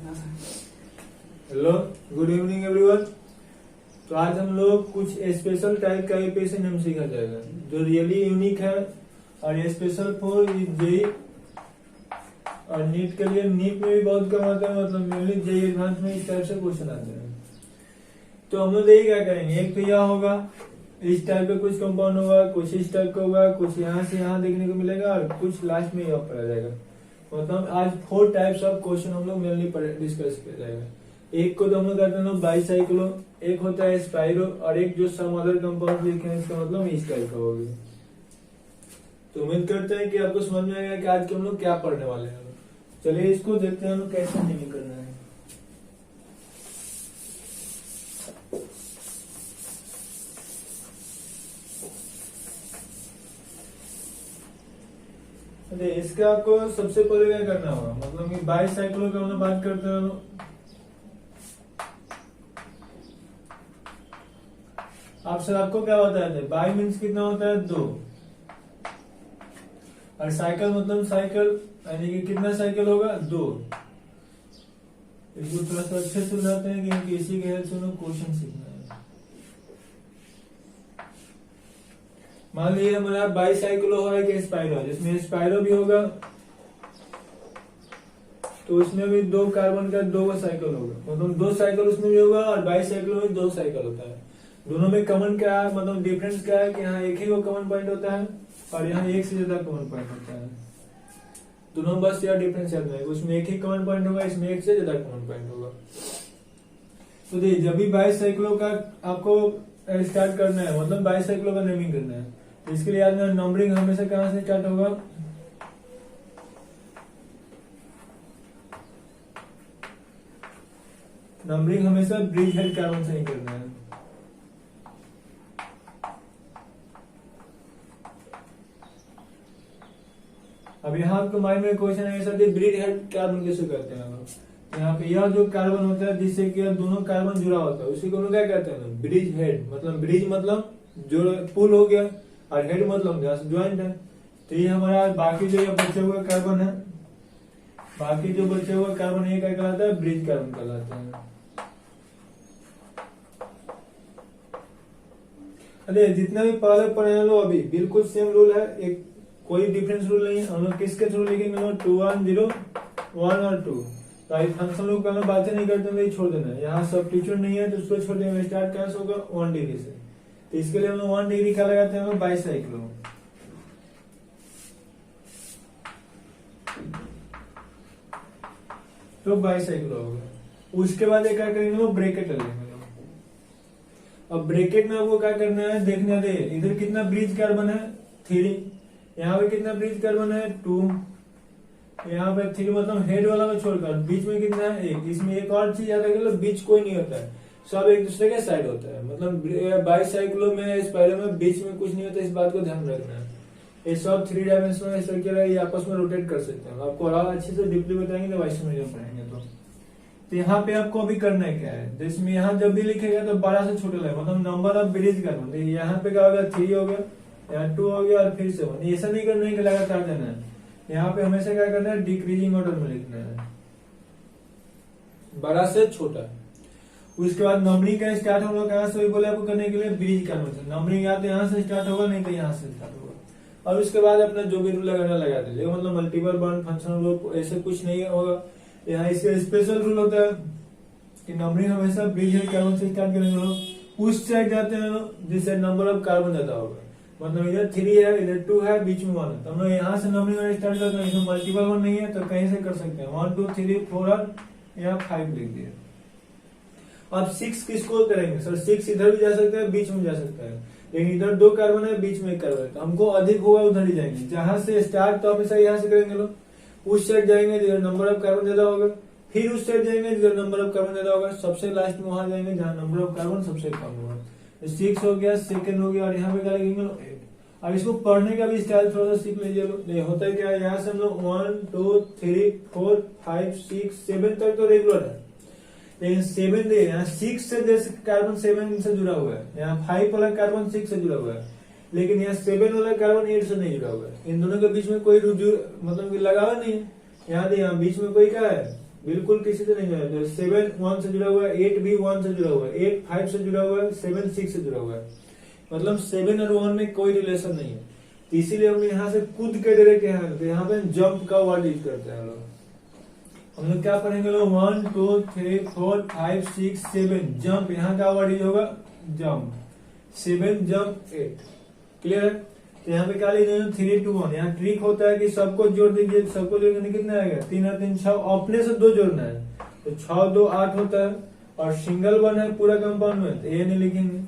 Hello, good evening everyone. तो आज हम लोग कुछ स्पेशल टाइप का यूपीएससी नेम सीखा जाएगा जो रियली यूनिक है और ये स्पेशल फॉर जेई और नीट के लिए। नीट में भी बहुत कम आता है, मतलब मेनली जेई एडवांस में इस टाइप से क्वेश्चन आते हैं। तो हम लोग यही क्या करेंगे, एक तो यह होगा, इस टाइप का कुछ कंपाउंड होगा, कुछ इस टाइप का होगा, कुछ यहाँ से यहाँ देखने को मिलेगा और कुछ लास्ट में यह पढ़ा जाएगा। मतलब आज 4 टाइप्स ऑफ क्वेश्चन हम लोग मेनली डिस्कस किया जाएगा। एक को तो हम लोग कहते हैं बाईसाइक्लो, एक होता है स्पाइरो और एक जो सम अदर कंपाउंड लिखे हैं इसका मतलब इस टाइप का होगा। तो उम्मीद करते हैं कि आपको समझ में आएगा कि आज के हम लोग क्या पढ़ने वाले हैं। चलिए इसको देखते हैं हम लोग कैसे नहीं करना है। इसका आपको सबसे पहले क्या करना होगा, मतलब कि बाईसाइक्लो का हम लोग बात करते हैं। आप सर आपको क्या बताया था, बाई मीन्स कितना होता है 2 और साइकिल मतलब साइकिल यानी कि कितना साइकिल होगा 2। इसको थोड़ा सा अच्छे से समझाते हैं क्योंकि इसी के हेल्प से उन्हें क्वेश्चन सीखना है। मान लीजिए हमारा बाईसाइक्लो हो कि स्पाइरो, जिसमें स्पाइरो भी होगा तो उसमें भी 2 कार्बन का 2 साइकिल होगा, मतलब 2 साइकिल उसमें भी होगा और बाईसाइक्लो में 2 साइकिल होता है। दोनों में कॉमन क्या है, मतलब डिफरेंस क्या है कि यहाँ एक ही वो कॉमन पॉइंट होता है और यहाँ एक से ज्यादा कॉमन पॉइंट होता है। दोनों बस यार डिफरेंस याद नहीं, उसमें एक ही कॉमन पॉइंट होगा, इसमें एक से ज्यादा कॉमन पॉइंट होगा। तो देखिए जब भी बाईसाइक्लो का आपको स्टार्ट करना है, मतलब बाईसाइक्लो का नेमिंग करना है, तो इसके लिए याद नंबरिंग हमेशा कहां से स्टार्ट होगा, नंबरिंग हमेशा ब्रिज हेड कार्बन से ही करना है। अब यहाँ आपको माइंड में क्वेश्चन है सर ब्रिज हेड कार्बन कैसे करते हैं हम लोग। यहाँ पे यह जो कार्बन होता है जिससे कि दोनों कार्बन जुड़ा होता है उसी को हम क्या कहते हैं, ब्रिज हेड। मतलब ब्रिज मतलब जो पुल हो गया और हेड मतलब जहाँ से ज्वाइंट है। तो ये हमारा बाकी जो बचे हुए कार्बन है, बाकी जो बचे हुए कार्बन ये क्या कहलाता है, ब्रिज कार्बन कहलाता है। अरे जितना भी पहले पढ़े लो अभी बिल्कुल सेम रूल है, एक कोई डिफरेंस रूल नहीं है। हम लोग किसके थ्रू लिखेंगे, 2 1 0 1 और 2। तो आई फंक्शन लोग का बातें नहीं करते हैं, छोड़ देना है। यहाँ सब्स्टिट्यूट नहीं है तो उसको छोड़ देंगे। स्टार्ट कैसे होगा 1 डिग्री से, तो इसके लिए हम लोग 1 डिग्री का लगाते हैं बाईसाइक्लो। तो बाईसाइक्लो होगा। उसके बाद क्या करेंगे, ब्रैकेट लगेंगे। अब ब्रैकेट में आपको क्या करना है, देखने दे इधर कितना ब्रिज कार्बन है 3, यहाँ पे कितना ब्रिज कार्बन है 2, यहाँ पे 3 मतलब हेड वाला में छोड़कर बीच में कितना है 1। इसमें एक और चीज याद रखिए, बीच कोई नहीं होता है, सब एक दूसरे के साइड होता है। मतलब बाईसाइक्लो में स्पाइरो में बीच में कुछ नहीं होता, इस बात को ध्यान रखना है। ये सब 3 डायमेंशनल स्ट्रक्चर है, ये आपस में रोटेट कर सकते हैं। आपको और अच्छे से डीपली बताएंगे तो वाइस में पढ़ेंगे। तो यहाँ पे आपको अभी करना है क्या है, जिसमें यहाँ जब भी लिखेगा तो बड़ा से छोटा लगे, मतलब नंबर ऑफ ब्रिज कार्बन। यहाँ पे क्या होगा 3 हो गया, यहाँ 2 हो गया और फिर 7। ऐसा नहीं करना है कि लगातार देना है, यहाँ पे हमेशा क्या करना है, डिक्रीजिंग ऑर्डर में लिखना है, बड़ा से छोटा। उसके बाद नंबरिंग का स्टार्ट होगा कहाँ से, बोले आपको करने के लिए ब्रिज कार्बन से। नंबरिंग या तो यहाँ से स्टार्ट होगा नहीं तो यहाँ से स्टार्ट होगा। और उसके बाद अपना जो भी रूल लगाना लगा दीजिए, मतलब मल्टीपल बॉन्ड फंक्शनल रूल ऐसे कुछ नहीं होगा। यहाँ इसका स्पेशल रूल होता है कि नंबरिंग हमेशा ब्रिज हेड कार्बन से स्टार्ट करेंगे। उस साइड जाते हैं जिससे नंबर ऑफ कार्बन ज्यादा होगा, मतलब इधर 3 है, इधर 2 है, बीच में 1 है, तो हम लोग यहाँ से नंबरिंग स्टार्ट करते हैं। इसमें मल्टीपल 1 नहीं है तो कहीं से कर सकते हैं, 1 2 3 4 और यहाँ 5 लिख दिए। अब 6 किसको करेंगे सर, 6 इधर भी जा सकता है, बीच में जा सकता है, लेकिन इधर 2 कार्बन है, बीच में 1 कार्बन है, तो हमको अधिक होगा उधर ही जाएंगे। जहां से स्टार्ट तो हमेशा यहाँ से करेंगे लोग, उस साइड जाएंगे जिधर नंबर ऑफ कार्बन ज्यादा होगा, फिर उस साइड जाएंगे जिधर नंबर ऑफ कार्बन ज्यादा होगा, सबसे लास्ट में वहां जाएंगे जहां नंबर ऑफ कार्बन सबसे कम होगा। 6 हो गया, सेकंड हो गया और यहाँ पे क्या लगेंगे 8। अब इसको पढ़ने का भी स्टाइल थोड़ा सा सीख लीजिए लोग। होता है क्या, यहाँ से हम लोग 1 2 3 4 5 6 7 तक तो रेगुलर है, लेकिन 7 दे यहाँ 6 से जैसे कार्बन 7 से जुड़ा हुआ है, यहाँ 5 वाला कार्बन 6 से जुड़ा हुआ है, लेकिन यहाँ 7 वाला कार्बन 8 से नहीं जुड़ा हुआ है। इन दोनों के बीच में कोई रुजू मतलब लगावा नहीं है। यहाँ बीच में कोई क्या है बिल्कुल किसी से नहीं जुड़ा है। 7 1 से जुड़ा हुआ है, 8 भी 1 से जुड़ा हुआ है, 8 5 से जुड़ा हुआ है, 7 6 से जुड़ा हुआ है, मतलब 7 और 1 में कोई रिलेशन नहीं है। तो इसीलिए हम यहाँ से कूद के डायरेक्ट यहाँ पे जंप का वर्ड यूज करते हैं लोग। हम लोग क्या पढ़ेंगे लोग, 1 2 3 4 5 6 7 जंप, यहाँ का वर्ड यूज होगा जंप, 7 जंप 8। क्लियर है? तो यहाँ पे क्या लिख 3 2 1। यहाँ ट्रिक होता है कि सबको जोड़ दीजिए, सबको जोड़ने कितना आएगा, 3 और 3 6, अपने से 2 जोड़ना है, तो 6 2 8 होता है। और सिंगल वन है पूरा कंपाउंड में, तो ये नहीं लिखेंगे।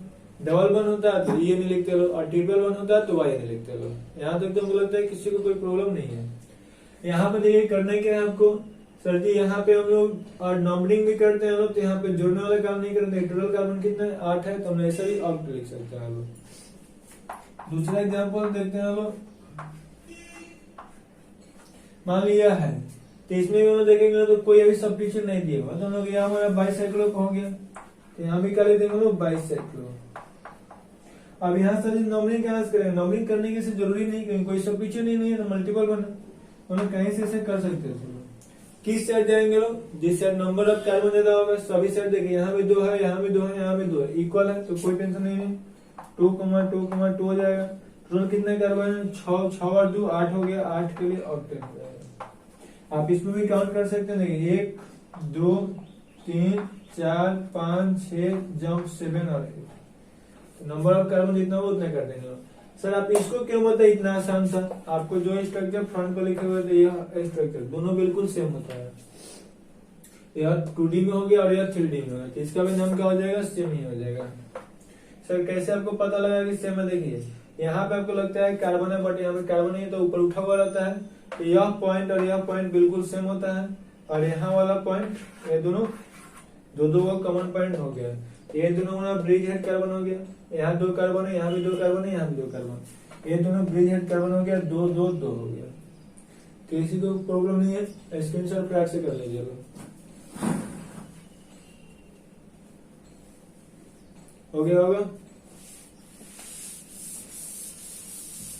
डबल वन होता है तो ये नहीं लिखते लो, और ट्रिपल वन होता है तो वाई नहीं लिखते लो। यहाँ तक तो मुझे लगता है किसी को कोई प्रॉब्लम नहीं है। यहाँ पे देखिए करने के है आपको, सर जी यहाँ पे हम लोग और नंबरिंग भी करते हैं लोग, तो यहाँ पे जोड़ने वाला काम नहीं करते। टोटल कार्बन कितना है, 8 है, तो हम ऐसा ही ऑक्ट लिख सकते हैं लोग। दूसरा एग्जाम्पल देखते हैं लोग, मान लिया है, तो इसमें भी हम लोग देखेंगे तो कोई अभी सब्स्टिट्यूशन नहीं दिया हुआ, तो हम लोग यहाँ हमारा बाइसाइक्लो हो गया, तो यहाँ भी क्या लिख देंगे लोग, बाइसाइक्लो। अब यहाँ से नंबरिंग कहाँ से करेंगे, नंबरिंग करने की जरूरी नहीं, क्योंकि कोई सब्स्टिट्यूशन ही नहीं है, तो मल्टीपल बना, हम लोग कहीं से ऐसे कर सकते हैं। किस साइड जाएंगे लोग, जिस साइड नंबर ऑफ कार्बन ज्यादा होगा सभी साइड देखिए, यहाँ भी 2 है, यहाँ भी 2 है, यहाँ भी 2 है, इक्वल है, तो कोई टेंशन नहीं है। 2 2 हो जाएगा। टोटल कितने कार्बन है, 6 और 2 8 हो गया, 8 के लिए ऑक्टेन हो जाएगा। आप इसमें भी काउंट कर सकते हैं, देखिए 1 2 3 4 5 6 जंप 7 और 8, नंबर ऑफ कार्बन जितना हो उतना कर देंगे। सर आप इसको क्यों बताए इतना आसान था, आपको जो स्ट्रक्चर फ्रंट पर लिखे हुए थे यह स्ट्रक्चर दोनों बिल्कुल सेम होता है, यह 2D में हो गया और यह 3D में हो गया, इसका भी नाम क्या हो जाएगा, सेम ही हो जाएगा। सर कैसे आपको पता लगा कि सेम है, देखिए यहाँ पे आपको लगता है कार्बन है, बट यहाँ पे कार्बन नहीं है, तो ऊपर उठा हुआ रहता है, तो यह पॉइंट और यह पॉइंट बिल्कुल सेम होता है, और यहाँ वाला पॉइंट, ये दोनों दो का कॉमन पॉइंट हो गया, ये दोनों ब्रिज हेड कार्बन हो गया, यहाँ 2 कार्बन है, यहाँ भी 2 कार्बन है, यहाँ भी 2 कार्बन, ये दोनों ब्रिज हेड कार्बन हो गया, 2 2 2 हो गया। किसी को प्रॉब्लम नहीं है, स्क्रीनशॉट फ्लैट से कर लीजिए। हो गया होगा।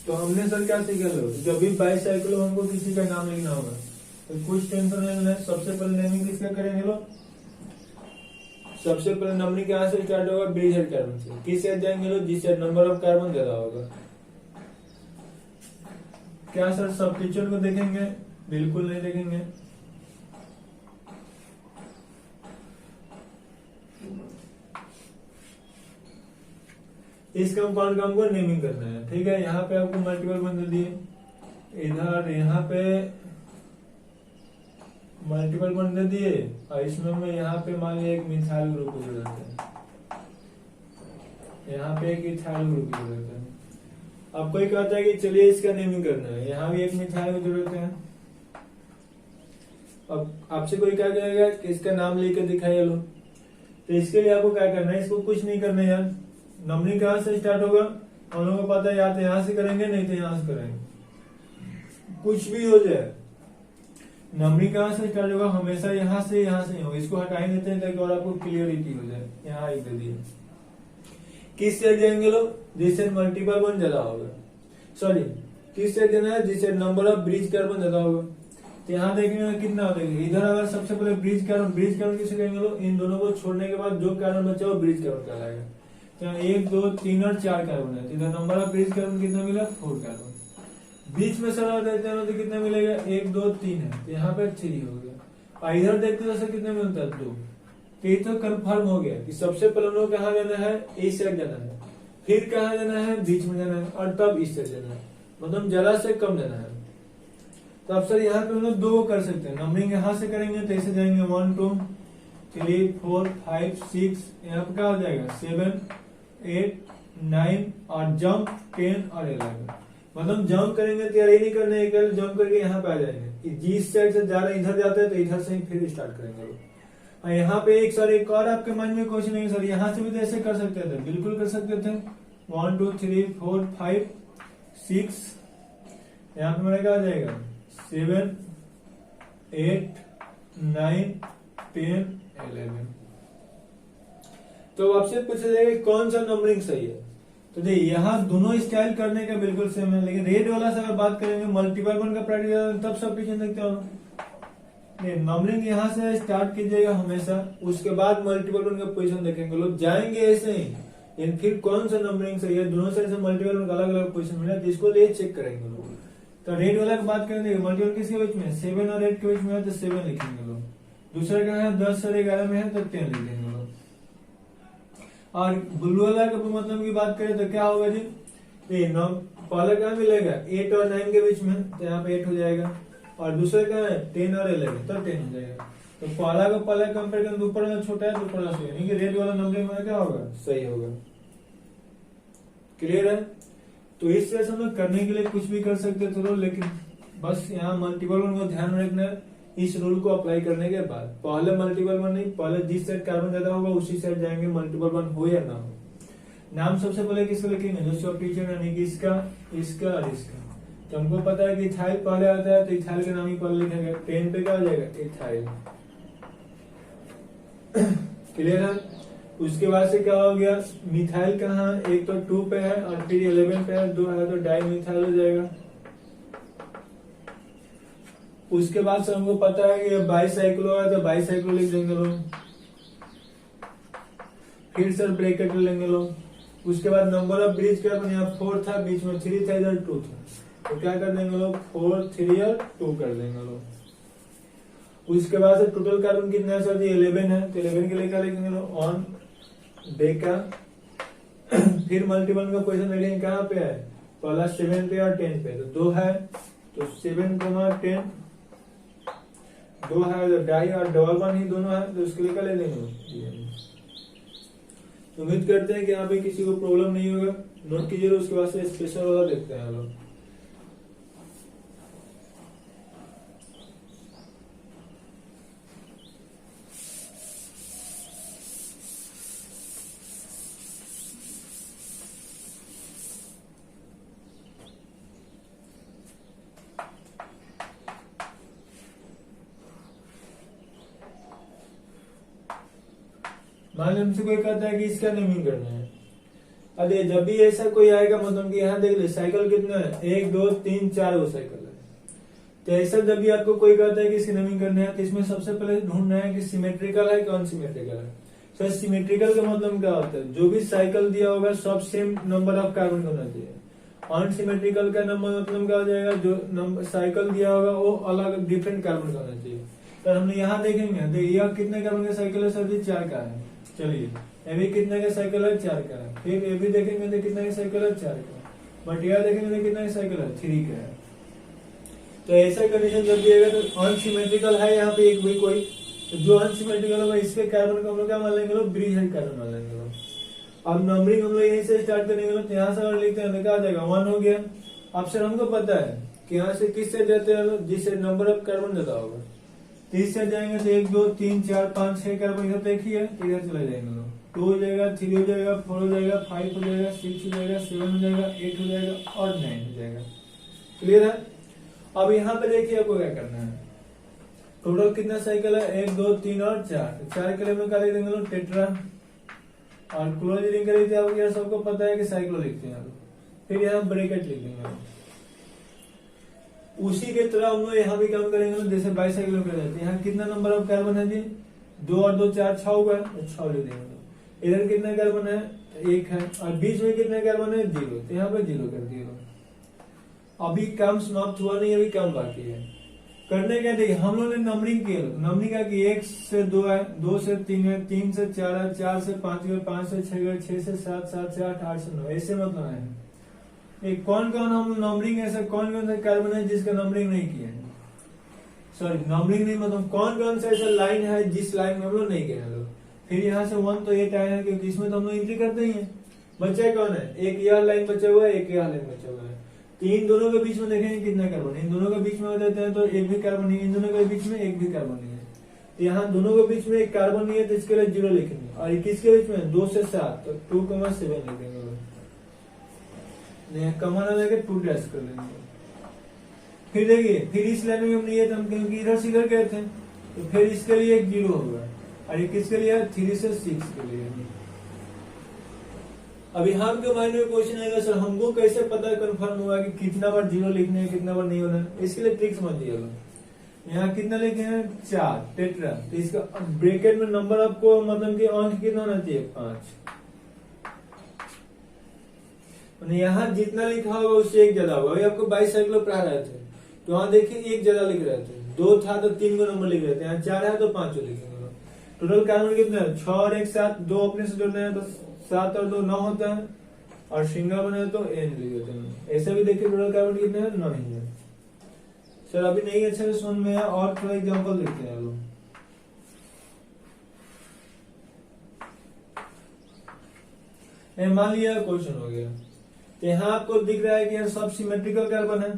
तो हमने सर क्या सीखा लोग, जब भी बाइसाइक्लो हमको किसी का नाम लिखना होगा तो कुछ टेंशन नहीं है। सबसे पहले नेमिंग किसका करेंगे लोग, सबसे पहले नंबरिंग कहाँ से स्टार्ट होगा, ब्रिज हेड कार्बन से। किस साइड जाएंगे लोग, जिस साइड नंबर ऑफ कार्बन ज्यादा होगा। क्या सर सब्स्टिट्यूशन को देखेंगे, बिल्कुल नहीं देखेंगे। इस कंपाउंड का हमको नेमिंग करना है, ठीक है। यहाँ पे आपको मल्टीपल बन दिए, इधर यहाँ पे मल्टीपल बन दे दिए, और इसमें मैं यहाँ पे मान लिया एक मिथाइल ग्रुप की जरूरत है, यहाँ पे एक इथाइल ग्रुप की जरूरत है। अब कोई कहता है कि चलिए इसका नेमिंग करना है, यहाँ भी एक मिथाइल की जरूरत है। अब आपसे कोई क्या कहेगा कि इसका नाम लेकर दिखाइए लो, तो इसके लिए आपको क्या करना है, इसको कुछ नहीं करना है यार। नंबरिंग कहाँ से स्टार्ट होगा, हम लोगों को पता है, या तो यहाँ से करेंगे नहीं तो यहाँ से करेंगे, कुछ भी हो जाए। नंबरिंग कहाँ से स्टार्ट होगा, हमेशा यहाँ से होगा। इसको हटा ही देते हैं ताकि और आपको क्लियरिटी हो जाए। यहाँ एक दे दिए, किस साइड जाएंगे लोग, जिससे मल्टीपल वन ज्यादा होगा, सॉरी किस साइड जाना है, जिससे नंबर ऑफ ब्रिज कार्बन ज्यादा होगा। तो यहाँ देखेंगे कितना होता है, इधर अगर सबसे पहले ब्रिज कार्बन किसे कहेंगे लोग, इन दोनों को छोड़ने के बाद जो कार्बन बचा वो ब्रिज कार्बन कहलाएगा। तो 1 2 3 और 4 कार्बन है, इधर नंबर ऑफ ब्रिज कार्बन कितना मिला, 4 कार्बन। बीच में सरा देते हैं तो कितना मिलेगा, 1 2 3 है, तो यहाँ पे 3 हो गया। और इधर देखते हैं कितना मिलता है, 2। तो ये तो कंफर्म हो गया कि सबसे पहले हम लोग कहाँ जाना है, इस साइड जाना है, फिर कहाँ जाना है, बीच में जाना है, और तब इस साइड जाना है, मतलब ज्यादा से कम जाना है। तो अब सर यहाँ पे हम लोग 2 कर सकते हैं। नंबरिंग यहाँ से करेंगे तो ऐसे जाएंगे 1 2 3 4 5 6, यहाँ पे क्या हो जाएगा 7 8 9, और जंप 10 और 11। मतलब जंप करेंगे तो यार ये नहीं करना है, जंप करके यहाँ पे आ जाएंगे। जिस साइड से जा रहे इधर जाते हैं तो इधर से ही फिर स्टार्ट करेंगे। और यहाँ पे एक और आपके मन में क्वेश्चन है, सर यहाँ से भी तो ऐसे कर सकते थे, बिल्कुल कर सकते थे। 1 2 3 4 5 6, यहाँ पे मेरा क्या आ जाएगा 7 8 9 10 11। तो आपसे पूछा जाएगा कौन सा नंबरिंग सही है। तो देखिए यहाँ दोनों स्टाइल करने का बिल्कुल सेम है, लेकिन रेड वाला से अगर बात करेंगे मल्टीपल वन का प्रैक्टिस तब सब पीछे देखते हो, नंबरिंग यहाँ से स्टार्ट कीजिएगा हमेशा, उसके बाद मल्टीपल वन का पोजीशन देखेंगे, लोग जाएंगे ऐसे ही, लेकिन फिर कौन सा नंबरिंग सही है, दोनों साइड से मल्टीपल वन का अलग अलग पोजीशन मिला तो इसको लिए चेक करेंगे लोग। तो रेड वाला की बात करेंगे, मल्टीपल किसके बीच में 7 और 8 के बीच में है तो 7 लिखेंगे लोग, दूसरा क्या है 10 और 11 में है तो 10 लिखेंगे लोग। और ब्लू वाला का मतलब की बात करें तो क्या होगा जी, पहला क्या मिलेगा 8 और 9 के बीच में, तो यहाँ पे 8 हो जाएगा, और दूसरा क्या है 10 और 11 तो 10 हो जाएगा। तो पहला का पहला कंपेयर करें तो ऊपर वाला छोटा है तो ऊपर वाला सही है, यानी कि रेड वाला नंबरिंग में क्या होगा सही होगा। क्लियर है? तो इस तरह से हम लोग करने के लिए कुछ भी कर सकते थे लोग, लेकिन बस यहाँ मल्टीपल वन को ध्यान रखना है इस रूल को अप्लाई करने के बाद। पहले मल्टीपल वन नहीं, पहले जिस साइड कार्बन ज्यादा होगा उसी साइड जाएंगे, मल्टीपल वन हो या ना हो। नाम सबसे पहले किसका लिखेंगे, जो सब टीचर यानी कि इसका, इसका और इसका। तो हमको पता है कि इथाइल पहले आता है तो इथाइल का नाम ही पहले लिखेंगे, 10 पे क्या हो जाएगा इथाइल। क्लियर है? उसके बाद से क्या हो गया, मिथाइल कहाँ, एक तो 2 पे है और फिर 11 पे है, 2 है तो डाई मिथाइल हो जाएगा। उसके बाद से हमको पता है कि बाईसाइक्लो है तो बाईसाइक्लो लिख देंगे लोग, फिर सर ब्रैकेट लेंगे लोग। उसके बाद नंबर ऑफ ब्रिज क्या, यहाँ 4 था, बीच में 3 था, इधर 2 था, तो क्या कर देंगे लोग 4, 3 और 2 कर देंगे लोग। उसके बाद से टोटल कार्बन कितना है सर जी 11 है, तो 11 के लिए क्या लिखेंगे लोग ऑन डेका। फिर मल्टीपल का पोजीशन देखेंगे कहाँ पे है, पहला 7 पे और 10 पे, तो 2 है तो 7, 10 2 है तो डाई और डबल वन ही दोनों है, तो उसके लिए क्या ले लेंगे। तो उम्मीद करते हैं कि यहाँ पे किसी को प्रॉब्लम नहीं होगा, नोट कीजिए। उसके बाद से स्पेशल वाला देखते हैं हम लोग। मान लीजिए हमसे कोई कहता है कि इसका नेमिंग करना है, अरे जब भी ऐसा कोई आएगा मतलब कि यहाँ देख ले साइकिल कितना है 1 2 3 4 वो साइकिल है, तो ऐसा जब भी आपको कोई कहता है कि इसकी नेमिंग करना है तो इसमें सबसे पहले ढूंढना है कि सिमेट्रिकल है कि अनसिमेट्रिकल है। सर सिमेट्रिकल का मतलब क्या होता है, जो भी साइकिल दिया होगा सब सेम नंबर ऑफ कार्बन होना चाहिए। अनसिमेट्रिकल का नंबर मतलब क्या हो जाएगा, जो नंबर साइकिल दिया होगा वो अलग डिफरेंट कार्बन का होना चाहिए। तो हमने यहाँ देखेंगे यह कितने कार्बन का साइकिल है सर जी 4 का है, चलिए ये भी कितने का साइकिल है 4 का है, फिर ये भी देखेंगे तो कितना का साइकिल है 4 का, बट यह देखेंगे तो कितना का साइकिल है 3 का है। तो ऐसा कंडीशन जब दिएगा तो अनसिमेट्रिकल है यहाँ पे एक भी कोई, तो जो अनसिमेट्रिकल होगा इसके कार्बन को हम लोग क्या मान लेंगे, ब्रिज हेड कार्बन मान लेंगे। अब नंबरिंग हम लोग यहीं से स्टार्ट करेंगे, तो यहाँ से अगर लिखते हैं तो क्या आ जाएगा 1 हो गया। अब सर हमको पता है कि यहाँ से किस से जाते हैं, जिससे नंबर ऑफ कार्बन ज्यादा होगा, 30 से जाएंगे तो 1 2 3 4 5 6 कार्बन इधर एक ही है, तो इधर चले जाएंगे लोग, 2 हो जाएगा, 3 हो जाएगा, 4 हो जाएगा, 5 हो जाएगा, 6 हो जाएगा, 7 हो जाएगा, 8 हो जाएगा और 9 हो जाएगा। क्लियर है? अब यहाँ पे देखिए आपको क्या करना है, टोटल कितना साइकिल है 1 2 3 और 4, 4 के लिए में क्या लिख देंगे लोग टेट्रा, और क्लोज रिंग कर देते हैं, सबको पता है कि साइक्लो लिखते हैं, फिर यहाँ ब्रैकेट लिख देंगे। उसी के तरह हम लोग यहाँ भी काम करेंगे, जैसे बाईसाइकिल कर जाते हैं, यहाँ कितना नंबर ऑफ कार्बन है जी 2 और 2 4 6 हुआ है, 6 लिख देंगे। इधर कितना कार्बन है 1 है, और बीच में कितने कार्बन है 0, तो यहाँ पे 0 कर दिए। अभी काम समाप्त हुआ नहीं, अभी काम बाकी है। करने क्या देखिए हम लोग ने नंबरिंग किया, नंबरिंग का कि 1 से 2 है, 2 से 3 है, 3 से 4 है, 4 से 5 है, 5 से 6 है, 6 से 7, 7 से 8, 8 से 9, ऐसे मतलब है कौन कौन हम नंबरिंग ऐसा कौन कौन सा कार्बन है जिसका नंबरिंग नहीं किया है, सॉरी नंबरिंग नहीं मतलब कौन कौन सा ऐसा लाइन है जिस लाइन में हम लोग नहीं किया लोग। फिर यहाँ से 1 तो 8 आया है क्योंकि इसमें तो हम लोग एंट्री करते ही है। बचा कौन है, एक यह लाइन बचा हुआ है, एक यह लाइन बचा हुआ है, तो इन दोनों के बीच में देखेंगे कितना कार्बन है, इन दोनों के बीच में देते हैं तो एक भी कार्बन नहीं है, इन दोनों के बीच में एक भी कार्बन नहीं है, तो यहाँ दोनों के बीच में एक कार्बन नहीं है तो इसके लिए 0 लिखेंगे। और किसके बीच में 2 से 7 तो 2,7 लिखेंगे, कमाना लेके 2 डैश कर लेंगे। फिर देखिए फिर इस लाइन में हम नहीं है तो हम क्योंकि इधर से इधर गए थे तो फिर इसके लिए एक 0 होगा, और ये किसके लिए 3 से 6 के लिए। अब यहाँ के माइंड में क्वेश्चन आएगा सर हमको कैसे पता कंफर्म हुआ कि कितना बार 0 लिखना है कितना बार नहीं होना है, इसके लिए ट्रिक समझ लिया। यहाँ कितना लिखे हैं 4 टेट्रा, तो इसका ब्रैकेट में नंबर आपको मतलब कि अंक कितना होना चाहिए 5। यहाँ जितना लिखा होगा उससे एक ज्यादा होगा। अभी आपको 22 साइकिल पढ़ा रहे थे तो वहां देखिए एक ज्यादा लिख रहे थे, 2 था तो 3 को नंबर लिख रहे थे, यहाँ 4 है तो 5 लिखेंगे। टोटल कार्बन कितना है 6 और 1 7, 2 अपने से जोड़ना है तो 7 और 2 9 होता है, और सिंगल बने तो n लिख देते हैं। ऐसे भी देखिए टोटल कार्बन कितने हैं 9 ही है। सर अभी नहीं अच्छा से समझ में आया, और थोड़ा एग्जांपल देखते हैं लोग। मान लिया क्वेश्चन हो गया, तो यहाँ आपको दिख रहा है कि सब सिमेट्रिकल कार्बन है,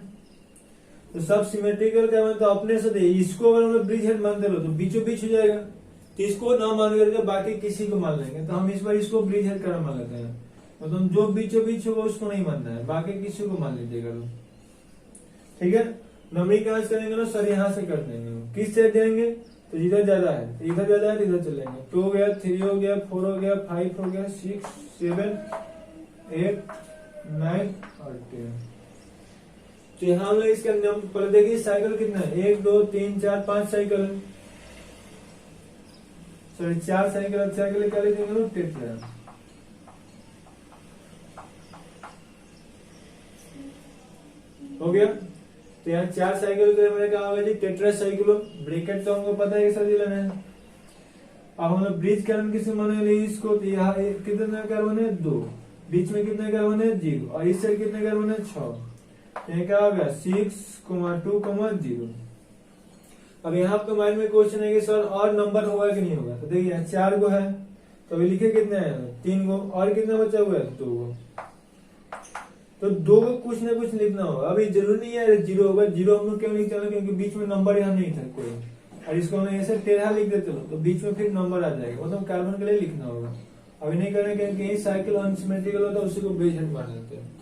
तो सब सिमेट्रिकल कार्बन तो अपने से दे, इसको अगर हम लोग ब्रिज हेड मानते लो तो बीचों बीच हो जाएगा, तो इसको ना मान करके बाकी किसी को मान लेंगे। तो हम इस बार इसको ब्रिज हेड कार्बन मान लेते हैं, मतलब जो बीचों बीच होगा उसको नहीं मानना है, बाकी किसी को मान लीजिएगा लोग। ठीक है, नंबरिंग कहाँ से करेंगे ना सर, यहाँ से कर देंगे। किस से देंगे, तो इधर ज्यादा है तो इधर ज्यादा है तो इधर चलेंगे। 2 हो गया, 3 हो गया, 4 हो गया, 5 हो गया, 6 7 8 9 और 10। तो यहाँ हम लोग इसका पहले देखिए साइकिल कितना है, 1 2 3 4 5 साइकिल है, सॉरी 4 साइकिल। अच्छा के लिए क्या लिखेंगे टेट्रा। हो गया, तो यहाँ 4 साइकिल के मैंने कहा होगा जी टेट्रा साइक्लो, ब्रैकेट तो हमको पता है सर लेना है। अब हम लोग ब्रिज कार्बन किसे मानेंगे इसको, तो यहाँ कितने कार्बन है 2, बीच में कितने कार्बन है 0, और इस साइड कितने कार्बन है 6, यहाँ क्या होगा 6 2 0। अब यहाँ आपके माइंड में क्वेश्चन है कि सर और नंबर होगा कि नहीं होगा, तो देखिए 4 गो है तो अभी लिखे कितने हैं 3 गो, और कितना बचा हुआ है 2 गो, तो 2 को कुछ ना कुछ लिखना होगा। अभी जरूरी नहीं है 0 होगा, 0 हम लोग क्यों नहीं चला क्योंकि बीच में नंबर यहाँ नहीं था कोई, और इसको हम ऐसे टेढ़ा लिख देते हो तो बीच में फिर नंबर आ जाएगा, मतलब कार्बन के लिए लिखना होगा। अभी नहीं करना क्योंकि साइकिल अनसिमेट्रिकल होता है उसी को ब्रिज हेड मान लेते हैं।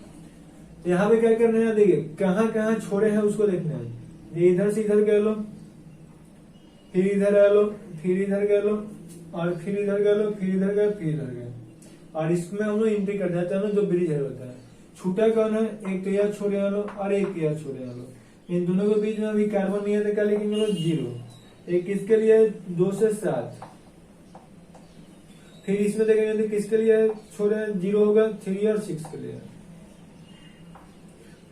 तो यहाँ पे क्या करना है, देखिए कहाँ कहाँ छोड़े हैं उसको देखना है। ये इधर से इधर गए लो, फिर इधर आ लो, फिर इधर गए लो, और फिर इधर गए लो, फिर इधर गए, फिर इधर गए, और इसमें हम लोग एंट्री कर जाते हैं ना जो ब्रिज हेड होता है। छूटा कौन है, एक तो यह छोड़े लो और एक यह छोड़े लो, इन दोनों के बीच में अभी कार्बन नहीं है तो क्या लिखेंगे लोग 0। एक किसके लिए 2 से 7, फिर इसमें देखेंगे तो किसके लिए छोड़े 0 होगा 3 और 6 के लिए।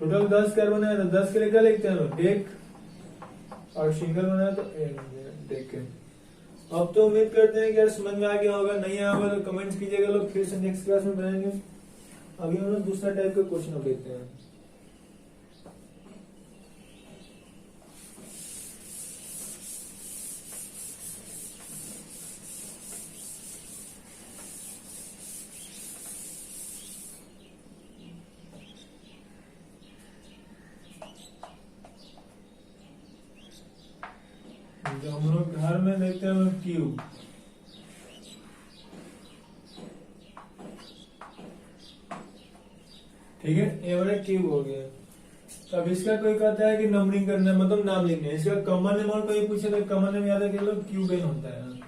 टोटल 10 कार्बन है तो 10 के लिए क्या लिखते हैं डेक, और सिंगल बनाया तो डेक। अब तो उम्मीद करते हैं कि यार समझ में आ गया होगा, नहीं आया होगा तो कमेंट्स कीजिएगा लोग, फिर से नेक्स्ट क्लास में बनाएंगे। अभी हम लोग दूसरा टाइप का क्वेश्चन देखते हैं। जो हम लोग घर में देखते हैं क्यूब, ठीक है, ये वाला क्यूब हो गया। तो अब इसका कोई कहता है कि नंबरिंग करना है, मतलब नाम लिखना है। इसका कॉमन नेम और कोई पूछे तो कॉमन नेम याद रखिए लोग, क्यूबेन होता है।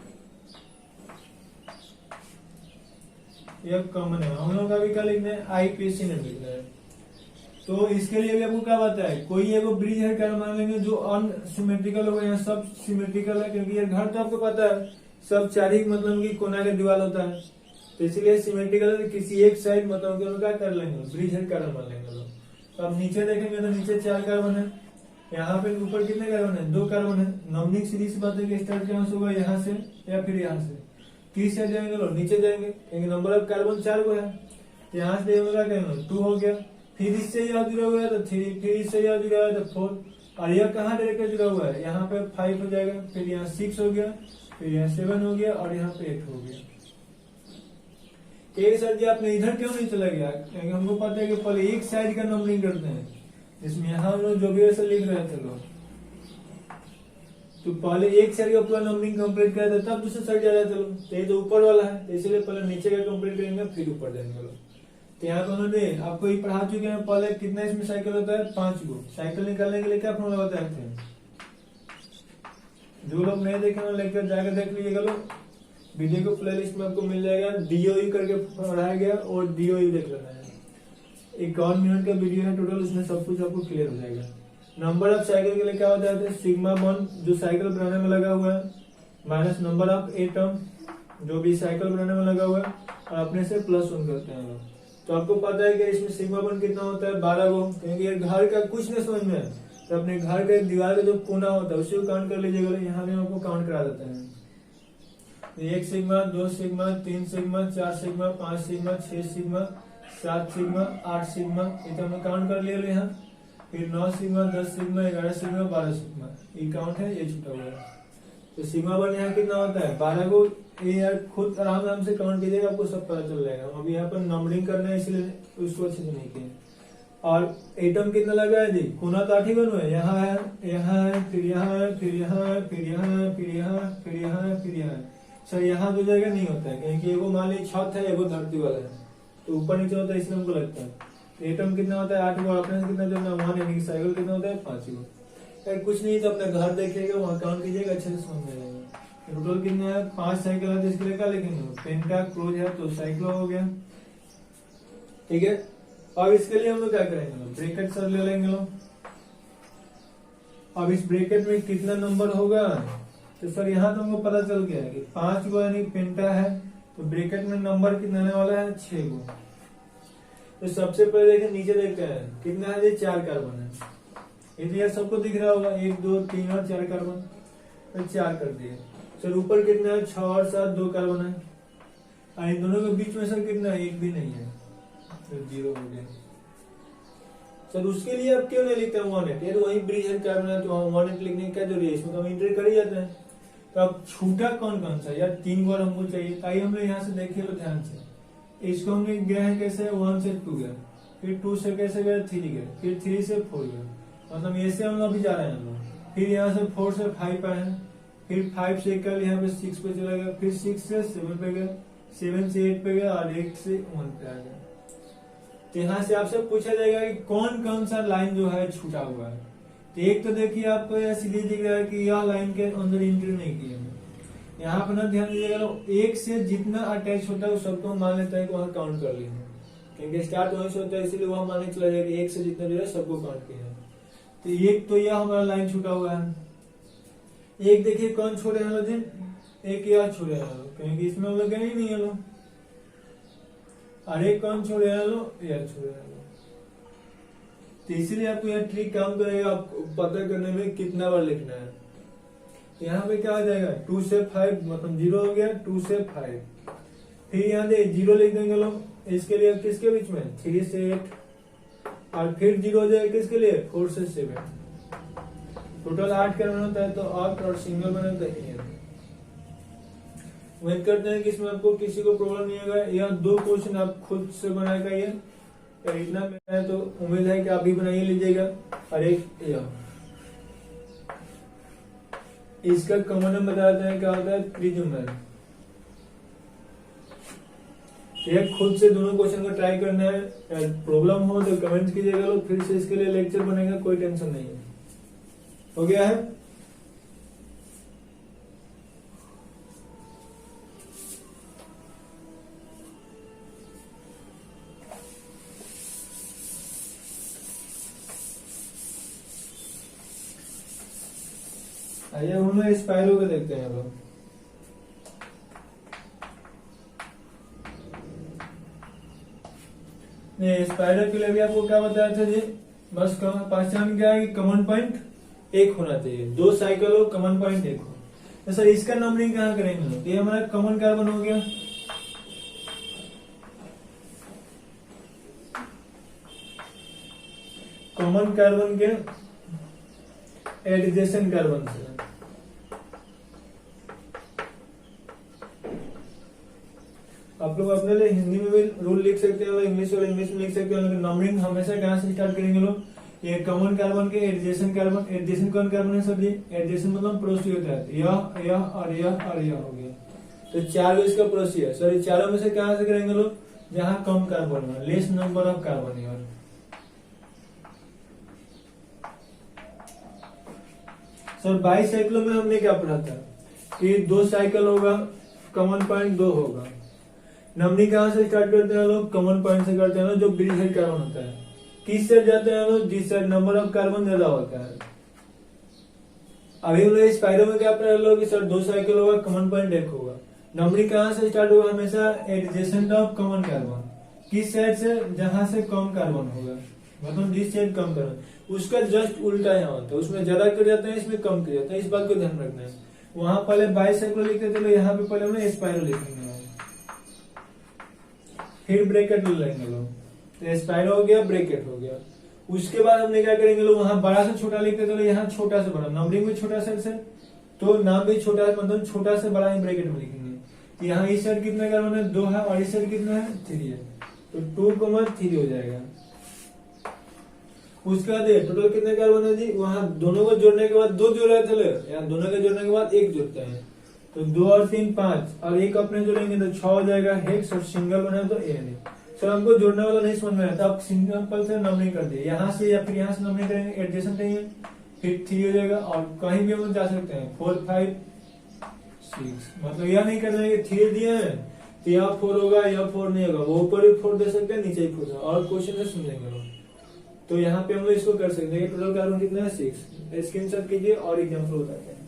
यह कॉमन है, हम लोग का भी क्या लिखना है आईपीसी नेम लिखना है। तो इसके लिए भी आपको क्या बताया है, कोई एगो ब्रिज है क्या मान लेंगे जो अनसिमेट्रिकल होगा, यहाँ सब सिमेट्रिकल है क्योंकि ये घर तो आपको पता है सब 4 ही मतलब की कोना का दीवार होता है, तो इसलिए सिमेट्रिकल किसी एक साइड मतलब कि क्या कर लेंगे ब्रिज हेड कार्बन मान लेंगे लोग। तो अब नीचे देखेंगे तो नीचे 4 कार्बन है, यहाँ पे ऊपर कितने कार्बन है 2 कार्बन है। नंबरिंग सीरीज बात है कि स्टार्ट कहाँ से होगा, यहाँ से या फिर यहाँ से। किस साइड जाएंगे लोग नीचे जाएंगे क्योंकि नंबर ऑफ कार्बन 4 को है, यहाँ से क्या कहेंगे 2 हो गया, फिर इससे यह जुड़ा हुआ है तो 3, फिर इससे यह जुड़ा हुआ है तो 4, और यह कहाँ डायरेक्ट जुड़ा हुआ है यहाँ पे 5 हो जाएगा, फिर यहाँ 6 हो गया, फिर यहाँ 7 हो गया, और यहाँ पे 8 हो गया। एक सर जी आपने इधर क्यों नहीं चला गया, क्योंकि हमको पता है कि पहले एक साइड का नंबरिंग करते हैं, जिसमें यहाँ हम लोग जो भी ऐसा लिख रहे थे लोग, तो पहले एक साइड का पूरा नंबरिंग कंप्लीट कर देता तब दूसरे साइड जाता चलो। तो ये तो ऊपर वाला है तो इसलिए पहले नीचे का कंप्लीट करेंगे फिर ऊपर जाएंगे लोग। तो यहाँ पे उन्होंने आपको ये पढ़ा चुके हैं पहले कितना इसमें साइकिल होता है 5 गो। साइकिल निकालने के लिए क्या फॉर्मूला बताए थे, जो लोग नहीं देखे वो लेकर जाकर देख लीजिएगा लोग, वीडियो को प्ले लिस्ट में आपको मिल जाएगा, डीओई करके पढ़ाया गया और डीओई देख लेना है। 1 मिनट का वीडियो है टोटल, उसमें सब कुछ आपको क्लियर हो जाएगा। नंबर ऑफ साइकिल के लिए क्या होता है, सिग्मा बॉन्ड जो साइकिल बनाने में लगा हुआ है माइनस नंबर ऑफ एटम जो भी साइकिल बनाने में लगा हुआ है और अपने से प्लस 1 करते हैं लोग। तो आपको पता है कि इसमें सिग्मा बॉन्ड कितना होता है 12 गो, क्योंकि ये घर का कुछ नहीं समझ में है तो अपने घर का एक दीवार का जो कोना होता है उसी को काउंट कर लीजिएगा। यहाँ भी आपको काउंट करा देते हैं 1 sigma 2 sigma 3 sigma 4 sigma 5 sigma 6 sigma 7 sigma 8 sigma ये तो हमने काउंट कर लिया यहाँ। फिर 9 सिग्मा 10 सिग्मा 11 सिग्मा 12 सिग्मा ये काउंट है, ये छूटा हुआ है। तो सिग्मा बॉन्ड यहाँ कितना होता है 12 को, ये यार खुद आराम से काउंट कीजिएगा आपको सब पता चल जाएगा। अभी यहाँ पर नंबरिंग करना है इसलिए उसको अच्छे से नहीं किया। और एटम कितना लगा है जी, कोना तो 8 ही बनो है, यहाँ है फिर यहाँ है फिर यहाँ है फिर यहाँ है फिर यहाँ है फिर यहाँ है फिर यहाँ है। सर यहाँ दो जगह नहीं होता है क्योंकि एगो मान लीजिए छत है एगो धरती वाला है तो ऊपर नीचे होता है इसलिए हमको लगता है। एटम कितना होता है 8 गो, अपने कितना जो ना 1 यानी कि साइकिल कितना होता है 5 गो। कुछ नहीं तो अपने घर देखिएगा वहाँ काउंट कीजिएगा अच्छे से समझ में आएगा। टोटल कितना है 5 साइकिल है, जिसके लिए क्या लिखेंगे पेंटा क्लोज है तो साइक्लो हो गया, ठीक है। अब इसके लिए हम लोग क्या करेंगे ब्रैकेट सर ले लेंगे लोग। अब इस ब्रैकेट में कितना नंबर होगा तो सर यहाँ तो हमको पता चल गया है कि 5 गो यानी पेंटा है तो ब्रैकेट में नंबर कितना आने वाला है 6 गो। तो सबसे पहले देखिए नीचे देखते हैं कितना है, 4 कार्बन है, ये यार सबको दिख रहा होगा 1 2 3 और 4 कार्बन तो 4 कर दिए। सर ऊपर कितना है 6 और 7 2 कार्बन है और इन दोनों के बीच में सर कितना है 1 भी नहीं है तो 0 हो गया। सर उसके लिए अब क्यों नहीं लिखते हैं 1 ये तो वही ब्रिज है कार्बन है तो 1 लिखने की क्या जरूरी है, इसमें तो हम इंटर कर ही जाते हैं। तो अब छूटा कौन कौन सा यार 3 बार हमको चाहिए, ताकि हम लोग यहाँ से देखिए लो ध्यान से। इसको हमने गया है कैसे 1 से 2 गया, फिर 2 से कैसे गया 3 गया, फिर 3 से 4 गया, मतलब ये से हम लोग अभी जा रहे हैं हम लोग। फिर यहाँ से 4 से 5 आए हैं, फिर 5 से कल यहाँ पे 6 पे चला गया, फिर 6 से 7 पे गया, 7 से 8 पे गया और 8 से 1 पे आ गया। तो यहाँ से आपसे पूछा जाएगा कि कौन कौन सा लाइन जो है छूटा हुआ है। तो एक तो देखिए आपको यह सीधे दिख रहा है कि यह लाइन के अंदर एंट्री नहीं की है। यहाँ पर ना ध्यान दीजिएगा, एक से जितना अटैच होता है सबको मान लेता है कि वहाँ काउंट कर लिया, क्योंकि स्टार्ट वहीं से होता है इसीलिए वहां मानने चला जाएगा एक से जितना जो है सबको काउंट किया है। तो एक तो यह हमारा लाइन छूटा हुआ है। एक देखिए कौन छोड़े हैं जी, एक यह छोड़े हैं क्योंकि इसमें हम लोग गए ही नहीं है लोग। और एक कौन छोड़े हैं लोग, यह छोड़े हैं लोग। तो इसीलिए आपको यह ट्रिक काम करेगा आपको पता करने में कितना बार लिखना है। तो यहाँ पे क्या आ जाएगा 2 से 5 मतलब 0 हो गया, 2 से 5 फिर यहाँ दे 0 लिख देंगे लोग। इसके लिए किसके बीच में 3 से 8 और फिर 0 हो जाएगा किसके लिए 4 से 7। टोटल 8 करना होता है तो 8 और सिंगल बनाता है। उम्मीद करते हैं कि इसमें आपको किसी को प्रॉब्लम नहीं होगा। यह 2 क्वेश्चन आप खुद से बनाएगा ये इतना मेरा है तो उम्मीद है कि आप भी बनाइए लीजिएगा। और एक यह इसका कॉमन हम बताते हैं क्या होता है प्रिज्म। ये खुद से दोनों क्वेश्चन को ट्राई करना है, प्रॉब्लम हो तो कमेंट कीजिएगा लोग, फिर से इसके लिए लेक्चर बनेगा, कोई टेंशन नहीं है। हो गया है। आइए हम लोग स्पाइरो को देखते हैं लोग। स्पाइडर के लिए भी आपको क्या बताया था जी, बस पहचान क्या है कि कॉमन पॉइंट 1 होना चाहिए। 2 साइकिल हो कॉमन पॉइंट 1 हो। तो सर इसका नंबरिंग कहाँ करेंगे लोग, ये हमारा कॉमन कार्बन हो गया। कॉमन कार्बन के एडजेसेंट कार्बन से आप लोग अपने लिए हिंदी में भी रूल लिख सकते हैं, इंग्लिश और इंग्लिश में लिख सकते हैं। नंबरिंग हमेशा कहाँ से स्टार्ट करेंगे लोग, ये कॉमन कार्बन के एडजेसेंट कार्बन। एडजेसेंट कौन कार्बन है सर जी, एडजेसेंट मतलब पड़ोसी होता है। यह और यह और यह हो गया, तो 4 गो इसका पड़ोसी है। सर ये चारों में से कहाँ से करेंगे लोग, जहाँ कम कार्बन है, लेस नंबर ऑफ कार्बन है। सर 22 साइकिलों में हमने क्या पढ़ा था कि 2 साइकिल होगा, कॉमन पॉइंट 2 होगा। नंबरिंग कहाँ से स्टार्ट करते हैं लोग, कॉमन पॉइंट से करते हैं जो ब्रिज हेड कार्बन होता है। किस साइड जाते हैं हम लोग, जिस साइड नंबर ऑफ कार्बन ज्यादा होता है। अभी हम लोग स्पाइरो में क्या पढ़ा लोग कि सर 2 साइकिल होगा, कॉमन पॉइंट 1 होगा। नंबरिंग कहाँ से स्टार्ट होगा, हमेशा एडजेसेंट ऑफ कॉमन कार्बन, किस साइड से, जहां से कम कार्बन होगा, मतलब जिस साइड कम कार्बन, उसका जस्ट उल्टा यहाँ होता है, उसमें ज्यादा कर जाते हैं, इसमें कम कर जाते हैं, इस बात को ध्यान रखना है। वहां पहले बाइसाइकिल लिखते थे, यहाँ पे पहले हमने स्पाइरो लिखेंगे, फिर ब्रैकेट लेंगे लोग, तो स्पाइरो हो गया, ब्रैकेट हो गया। उसके बाद हमने क्या करेंगे लोग, वहां बड़ा से छोटा लिखते थे, यहाँ छोटा से बड़ा, नंबरिंग में छोटा से तो नाम भी छोटा, मतलब छोटा से बड़ा ही ब्रैकेट में लिखेंगे। तो यहाँ इस साइड कितना कार्बन है, 2 है, और इस साइड कितना है, 3 है, तो 2,3 हो जाएगा। उसके बाद टोटल कितने कार्बन है जी, वहां दोनों को जोड़ने के बाद 2 जोड़ रहे थे, यहाँ दोनों के जोड़ने के बाद 1 जोड़ते हैं, तो 2 और 3 5, और 1 अपने जोड़ेंगे तो 6 हो जाएगा हेक्स, और सिंगल बना तो एन। सर हमको जोड़ने वाला नहीं समझ में आया था, आप सिंपल से नंबरिंग कर दिए, यहाँ से या फिर यहाँ से नंबरिंग करेंगे, एडजेसेंट नहीं है, फिर 3 हो जाएगा, और कहीं भी हम जा सकते हैं 4 5 6, मतलब यह नहीं करना है कि 3 दिए हैं तो यह 4 होगा या 4 नहीं होगा, वो ऊपर भी 4 दे सकते हैं, नीचे ही 4 और क्वेश्चन में समझेंगे लोग। तो यहाँ पे हम लोग इसको कर सकते हैं, टोटल कार्बन कितना है 6, स्क्रीनशॉट कीजिए और एग्जाम्पल बताते हैं।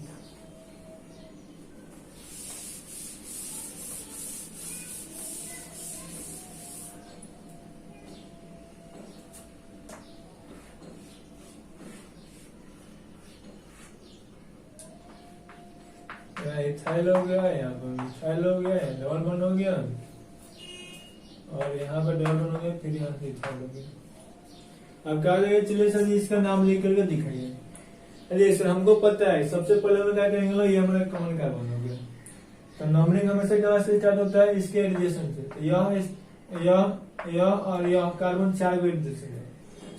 इथाइल हो गया, यहाँ पर मिथाइल हो गया, डबल बॉन्ड हो गया, और यहाँ पर डबल बॉन्ड हो गया, फिर यहाँ से इथाइल हो गया। अब क्या करेंगे, चलिए सर जी इसका नाम लिख करके दिखाइए। अरे सर हमको पता है, सबसे पहले हम क्या करेंगे, ये हमारा कॉमन कार्बन हो गया, तो नंबरिंग हमेशा कहाँ से स्टार्ट होता है, इसके एडजेसेंट से, तो यह और यह कार्बन 4 को एडजेसेंट है।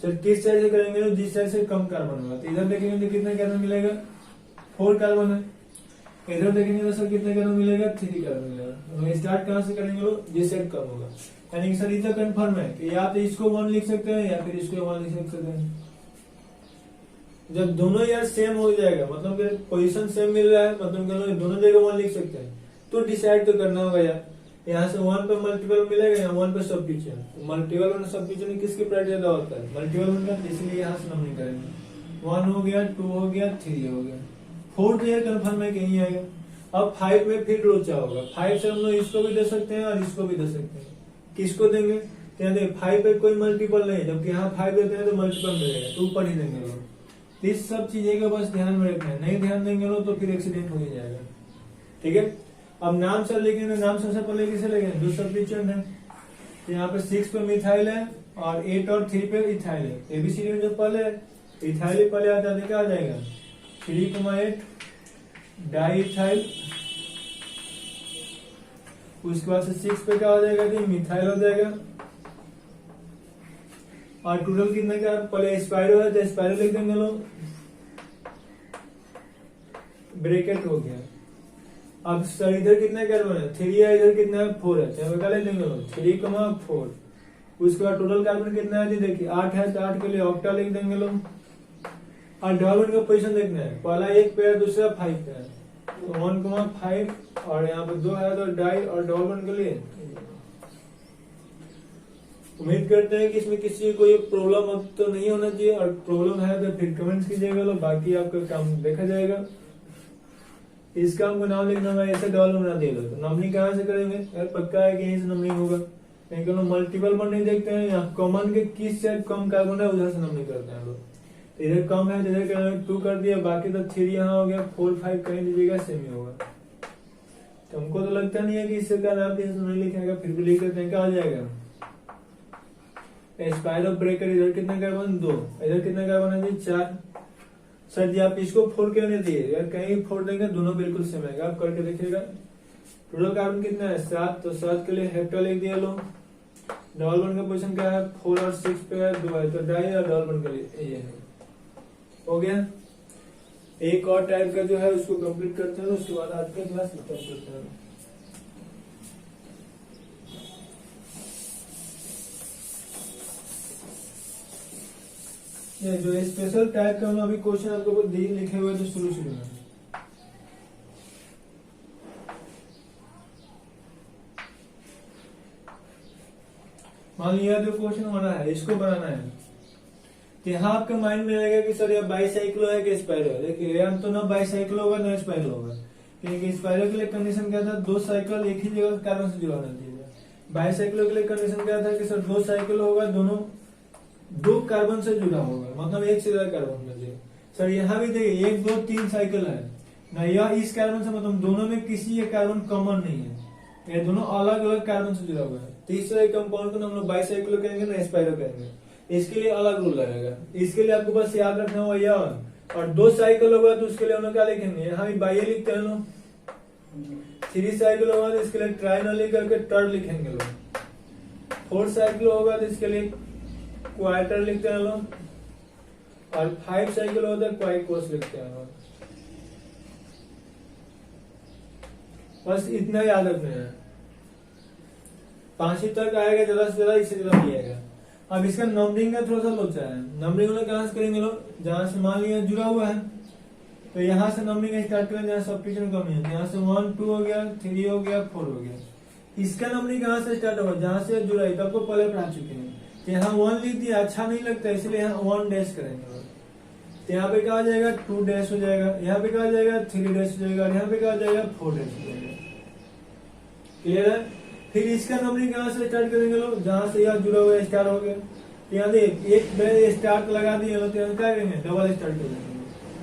सर किस साइड से करेंगे, जिस साइड से कम कार्बन होगा, तो इधर देखेंगे तो कितना कार्बन मिलेगा, 4 कार्बन है, इधर देखेंगे तो सर कितने कार्बन मिलेगा, 3 कार्बन मिलेगा। स्टार्ट कहाँ से करेंगे लोग, जिस साइड कम होगा, यानी कि सर इतना कंफर्म है कि या तो इसको 1 लिख सकते हैं या फिर इसको 1 लिख सकते हैं। जब दोनों यार सेम हो जाएगा, मतलब कि पोजीशन सेम मिल रहा है, मतलब दोनों जगह 1 लिख सकते हैं, तो डिसाइड तो करना होगा यार, यहाँ से 1 पे मल्टीपल मिलेगा, यहाँ 1 पे सब्स्टिट्यूशन, मल्टीपल और सब्स्टिट्यूशन किसकी प्राइस ज्यादा होता है, मल्टीपल में, इसलिए यहाँ से नंबरिंग करेंगे। 1 हो गया, 2 हो गया, 3 हो गया, 4 तो यार कंफर्म है कहीं आएगा। अब 5 में फिर लोचा होगा, 5 से हम लोग इसको भी दे सकते हैं और इसको भी दे सकते हैं, किसको देंगे, तो यहाँ देखिए 5 पे कोई मल्टीपल नहीं है, जबकि यहाँ 5 देते हैं तो मल्टीपल मिलेगा, तो ऊपर ही देंगे लोग। तो इस सब चीजें का बस ध्यान में रखना है, नहीं ध्यान देंगे लोग तो फिर एक्सीडेंट हो ही जाएगा। ठीक है, अब नाम सर लिखेंगे, नाम सबसे पहले किसे लिखेंगे, 2 सब्स्टिट्यूएंट है, तो यहाँ पे 6 पे मिथाइल है और 8 और 3 पे इथाइल है, एबीसीडी में जो पहले इथाइल पहले आता है, क्या आ जाएगा 3,8 डाई इथाइल, उसके बाद से 6 पे क्या हो जाएगा जी, मिथाइल हो जाएगा, और टोटल कितना क्या, पहले स्पाइरो है तो स्पाइरो लिख देंगे लोग, ब्रैकेट हो गया। अब सर इधर कितना कार्बन है, 3 है, इधर कितना है 4 है, तो क्या लिख देंगे लोग 3,4। उसके बाद टोटल कार्बन कितना है जी, देखिए 8 है, तो 8 के लिए ऑक्टा लिख देंगे लोग, और डबल का पोजीशन देखना है, पहला 1 पे है, दूसरा 5 पे है, तो 1,5, और यहाँ पे 2 है तो डाई और डबल बॉन्ड के लिए। उम्मीद करते हैं कि इसमें किसी को कोई प्रॉब्लम अब तो नहीं होना चाहिए, और प्रॉब्लम है तो फिर कमेंट्स कीजिएगा लोग, बाकी आपका काम देखा जाएगा। इस काम को नाम लिखना है, ऐसे डबल बना दिया तो नंबरिंग कहाँ से करेंगे यार, पक्का है कि यहीं से नंबरिंग होगा, कहीं लोग मल्टीपल बॉन्ड नहीं देखते हैं, यहाँ कॉमन के किस साइड कम कार्बन है उधर से नंबरिंग करते हैं लोग। इधर कम है, इधर 2 कर दिया, बाकी तो 3 यहाँ हो गया, 4 5 कहीं लीजिएगा सेम ही होगा। तो हमको तो लगता नहीं है कि इससे का नाम नहीं लिखेगा, फिर भी लिख देते हैं, क्या आ जाएगा, स्पाइरो ब्रेकर, इधर कितना कार्बन 2, इधर कितना कार्बन है जी 4। सर जी आप इसको 4 क्यों नहीं दिए यार, कहीं 4 देंगे दोनों बिल्कुल सेम आएगा, आप करके देखिएगा। टोटल कार्बन कितना है 7, तो 7 के लिए हेक्टर लिख दिया लो, डबल बॉन्ड का पोजीशन क्या है 4 और 6 पे है, 2 है, तो डाई और डबल बॉन्ड के लिए ये है, हो गया। एक और टाइप का जो है उसको कंप्लीट करते हैं, उसके बाद आज का क्लास खत्म करते हैं। ये जो स्पेशल टाइप का अभी क्वेश्चन आपको लिखे हुए तो शुरू में मान लिया जो क्वेश्चन बना है इसको बनाना है, तो यहाँ आपके माइंड में रहेगा कि सर ये बाईसाइक्लो है कि स्पाइरो है। देखिए हम तो ना बाईसाइक्लो होगा ना स्पाइरो होगा, क्योंकि स्पाइरो के लिए कंडीशन क्या था, 2 साइकिल एक ही जगह कार्बन से जुड़ा होना चाहिए। बाईसाइक्लो के लिए कंडीशन क्या था कि सर 2 साइकिल होगा, दोनों 2 कार्बन से जुड़ा होगा, मतलब एक से ज्यादा कार्बन में चाहिए। सर यहाँ भी देखिए 1 2 3 साइकिल है ना, यह इस कार्बन से मतलब दोनों में किसी एक कार्बन कॉमन नहीं है, ये दोनों अलग अलग कार्बन से जुड़ा हुआ है। तो इस तरह कंपाउंड को हम लोग बाईसाइक्लो कहेंगे ना स्पाइरो कहेंगे। इसके लिए अलग रूल लगेगा। इसके लिए आपको बस याद रखना होगा यह, और 2 साइकिल होगा तो उसके लिए हम लोग क्या लिखेंगे, यहाँ भी बाई लिखते हैं लोग। 3 साइकिल होगा तो इसके लिए ट्राई न लिख करके टर्ड लिखेंगे लोग। 4 साइकिल होगा तो इसके लिए क्वार्टर लिखते हैं लोग, और 5 साइकिल होता है क्वाइकोस लिखते हैं लोग। बस इतना याद रखना है। 5 ही तक आएगा, ज्यादा से ज्यादा इससे ज्यादा नहीं आएगा। अब इसका नंबरिंग का थोड़ा सा लोचा है। नंबरिंग लोग कहां से करेंगे लोग, जहां से मान लिया जुड़ा हुआ है तो यहाँ से नंबरिंग स्टार्ट करें, जहाँ सब्स्टिट्यूशन कमी है। यहाँ से 1 2 हो गया, 3 हो गया, 4 हो गया। इसका नंबरिंग कहां से स्टार्ट होगा, जहां से जुड़ा है, तो आपको पहले पढ़ा चुके हैं। तो यहाँ 1 लिख दिया, अच्छा नहीं लगता, इसलिए यहाँ 1 डैश करेंगे। तो यहाँ पे क्या आ जाएगा, 2 डैश हो जाएगा, यहाँ पे क्या आ जाएगा, 3 डैश हो जाएगा, यहाँ पे क्या आ जाएगा, 4 डैश हो जाएगा। क्लियर है। फिर इसका नंबरिंग कहां से स्टार्ट करेंगे लोग, जहां से यह जुड़ा हुआ स्टार हो गया। यहाँ देख एक स्टार लगा दिए लोग, तो क्या करेंगे, डबल स्टार्ट कर देंगे।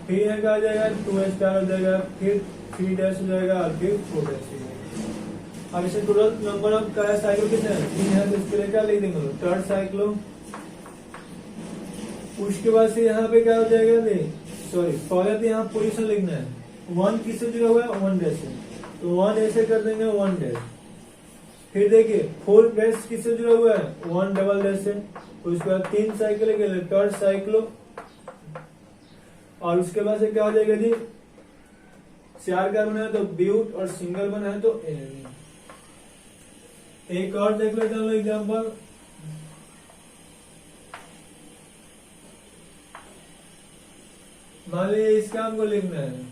फिर यहाँ का आ जाएगा 2 स्टार हो जाएगा, फिर 3 डैश हो जाएगा, और फिर 4 डैश हो जाएगा। अब इसे टोटल नंबर ऑफ साइकिल कितने हैं, 3 है, तो इसके लिए क्या लिख देंगे लोग, थर्ड साइक्लो। उसके बाद से यहाँ पे क्या हो जाएगा, सॉरी पहले तो यहाँ पोजिशन लिखना है। 1 किससे जुड़ा हुआ है, 1 डैश है, तो 1 ऐसे कर देंगे, 1 डैश। फिर देखिए 4 डैश किससे जुड़ा हुआ है, 1 डबल डैश है। उसके बाद 3 साइकिल के लिए थर्ड साइक्लो, और उसके बाद से क्या हो जाएगा जी, 4 कार्बन है तो ब्यूट, और सिंगल बना है तो एन। एक और देख लेते हैं एग्जाम्पल। मान लीजिए इसका हमको लिखना है,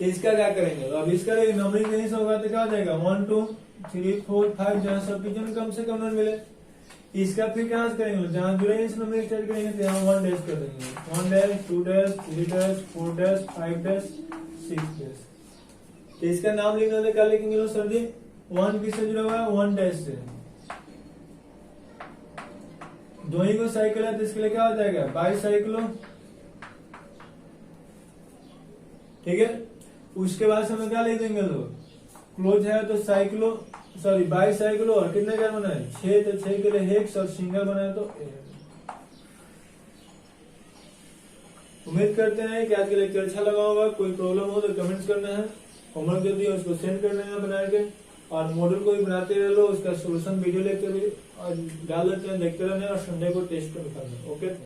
इसका क्या करेंगे, अब इसका नंबरिंग नहीं से होगा तो क्या हो जाएगा, 1 2 3 4 5, जहां सब्स्टिट्यूशन कम से कम नंबर मिले। इसका फिर कहां से करेंगे, जहां जुड़े इस नंबर स्टार्ट करेंगे तो यहाँ 1 डैश कर देंगे, 1 dash 2 dash 3 dash 4 dash 5 dash 6 dash. तो इसका नाम लिखना था, क्या लिखेंगे लोग सर जी, 1 किससे जुड़ा हुआ है, 1 डैश से। 2 ही को साइकिल है तो इसके लिए क्या हो जाएगा, बाईसाइक्लो। ठीक है। उसके बाद से हमें क्या लिख देंगे लोग, क्लोज है तो साइक्लो, सॉरी बाईसाइक्लो, और कितने कार्बन है, 6, तो 6 के लिए हेक्स, और सिंगल बनाए तो एन। उम्मीद करते हैं कि आज के लेक्चर अच्छा लगा होगा। कोई प्रॉब्लम हो तो कमेंट्स करना है, होमवर्क जो दिया उसको सेंड करना है बना के, और मॉडल को भी बनाते रह लो, उसका सोल्यूशन वीडियो लेक्चर भी डाल देते हैं, देखते रहना, और संडे को टेस्ट को निकालना। ओके।